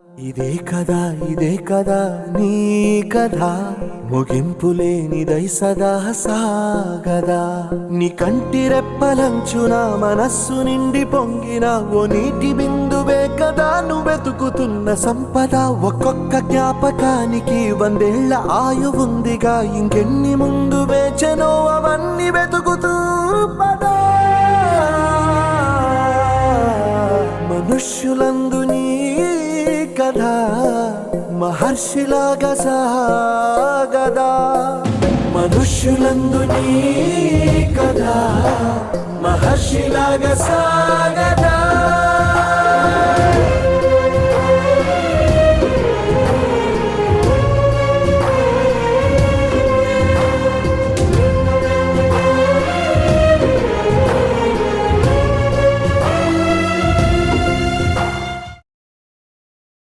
ఇదే కదా నీ కథ ముగింపు లేనిదై సదా సాగదా నీ కంటి రెప్పలంచున మనస్సు నిండి పొంగిన ఓ నీటి బిందువే కదా నువ్వెతుకుతున్న సంపద ఒక్కొక్క జ్ఞాపకానికి 100 ఏళ్ల ఆయువుందిగా ఇంకెన్ని ముందు వేచనో అవన్నీ వెతుకుతూ పదా మనుష్యులందు నీ కథ మహర్షిలాగా సాగదా మనుష్యులందు నీ కథ మహర్షిలాగా సాగదా